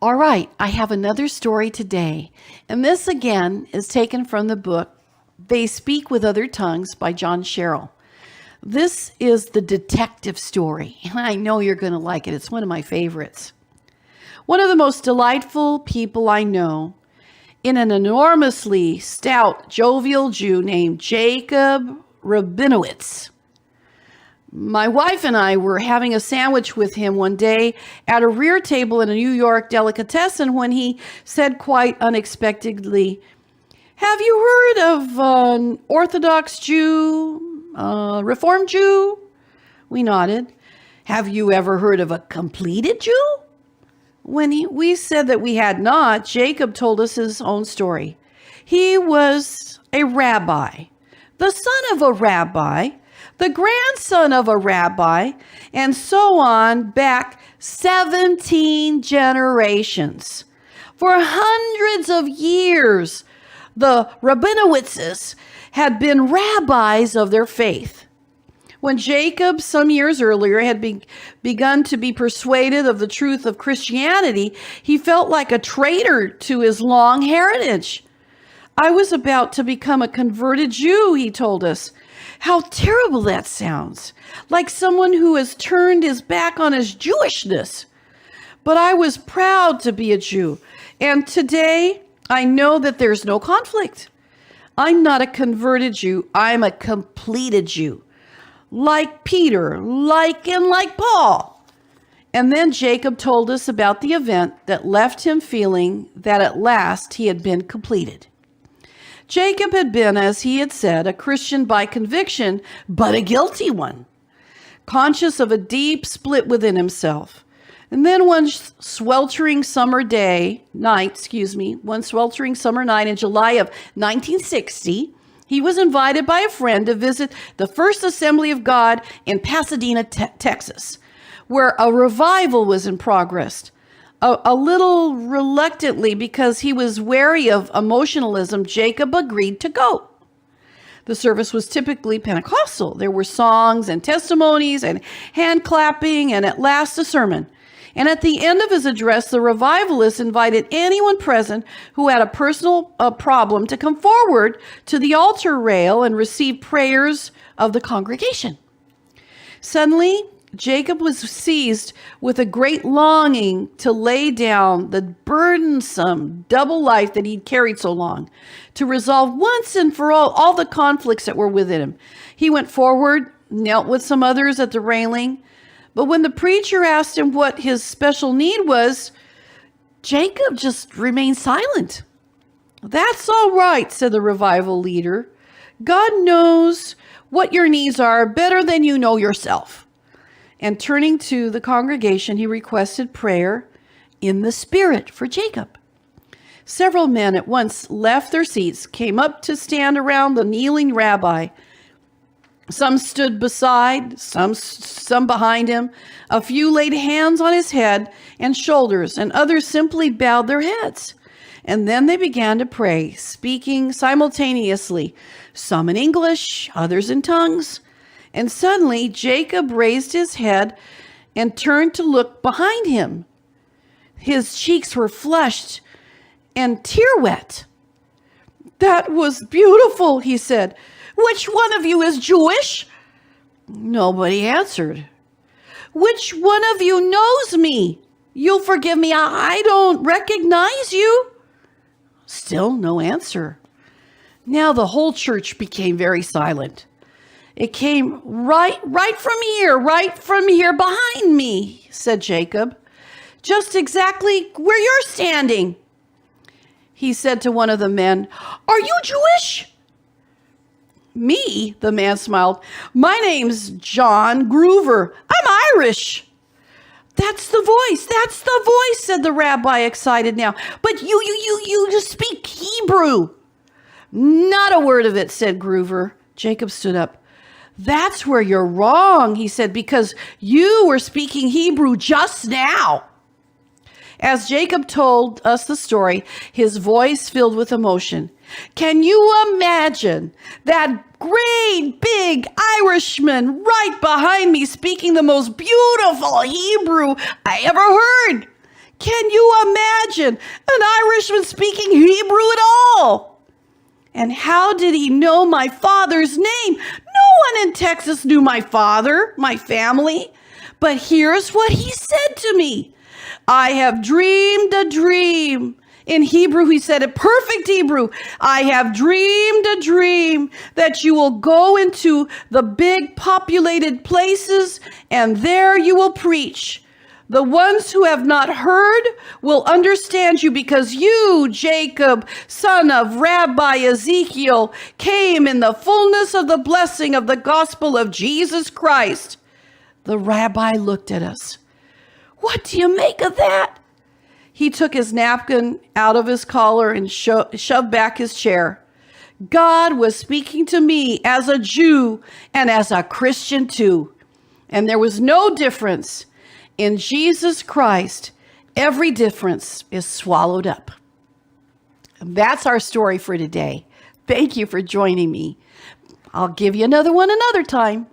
All right, I have another story today, and this again is taken from the book They Speak with Other Tongues by John Sherrill. This is the detective story, and I know you're going to like it. It's one of my favorites. One of the most delightful people I know, in an enormously stout, jovial Jew named Jacob Rabinowitz. My wife and I were having a sandwich with him one day at a rear table in a New York delicatessen when he said quite unexpectedly, "Have you heard of an Orthodox Jew, a Reformed Jew?" We nodded. "Have you ever heard of a completed Jew?" When we said that we had not, Jacob told us his own story. He was a rabbi, the son of a rabbi, the grandson of a rabbi, and so on back 17 generations. For hundreds of years, the Rabinowitzes had been rabbis of their faith. When Jacob, some years earlier, had begun to be persuaded of the truth of Christianity, he felt like a traitor to his long heritage. "I was about to become a converted Jew," he told us. How terrible that sounds, like someone who has turned his back on his Jewishness. But I was proud to be a Jew, and today I know that there's no conflict. I'm not a converted Jew, I'm a completed Jew. Like Peter, like Paul. And then Jacob told us about the event that left him feeling that at last he had been completed. Jacob had been, as he had said, a Christian by conviction, but a guilty one, conscious of a deep split within himself. And then one sweltering summer night in July of 1960, he was invited by a friend to visit the First Assembly of God in Pasadena, Texas, where a revival was in progress. A little reluctantly, because he was wary of emotionalism, Jacob agreed to go. The service was typically Pentecostal. There were songs and testimonies and hand clapping and at last a sermon. And at the end of his address, the revivalist invited anyone present who had a personal problem to come forward to the altar rail and receive prayers of the congregation. Suddenly, Jacob was seized with a great longing to lay down the burdensome double life that he'd carried so long, to resolve once and for all the conflicts that were within him. He went forward, knelt with some others at the railing, but when the preacher asked him what his special need was, Jacob just remained silent. "That's all right," said the revival leader. "God knows what your needs are better than you know yourself." And turning to the congregation, he requested prayer in the Spirit for Jacob. Several men at once left their seats, came up to stand around the kneeling rabbi. Some stood beside, some behind him. A few laid hands on his head and shoulders, and others simply bowed their heads. And then they began to pray, speaking simultaneously, some in English, others in tongues. And suddenly Jacob raised his head and turned to look behind him. His cheeks were flushed and tear-wet. "That was beautiful," he said. "Which one of you is Jewish?" Nobody answered. "Which one of you knows me? You'll forgive me, I don't recognize you." Still no answer. Now the whole church became very silent. "It came right from here behind me," said Jacob. "Just exactly where you're standing." He said to one of the men, "Are you Jewish?" "Me?" the man smiled. "My name's John Groover. I'm Irish." That's the voice, said the rabbi, excited now. "But you just speak Hebrew." "Not a word of it," said Groover. Jacob stood up. "That's where you're wrong," he said, "because you were speaking Hebrew just now." As Jacob told us the story, his voice filled with emotion. "Can you imagine that great big Irishman right behind me speaking the most beautiful Hebrew I ever heard? Can you imagine an Irishman speaking Hebrew at all? And how did he know my father's name? No one in Texas knew my father, my family. But here's what he said to me. I have dreamed a dream. In Hebrew, he said it perfect Hebrew. I have dreamed a dream that you will go into the big populated places and there you will preach. The ones who have not heard will understand you because you, Jacob, son of Rabbi Ezekiel, came in the fullness of the blessing of the gospel of Jesus Christ. The rabbi looked at us. What do you make of that? He took his napkin out of his collar and shoved back his chair. God was speaking to me as a Jew and as a Christian too. And there was no difference. In Jesus Christ, every difference is swallowed up. And that's our story for today. Thank you for joining me. I'll give you another one another time.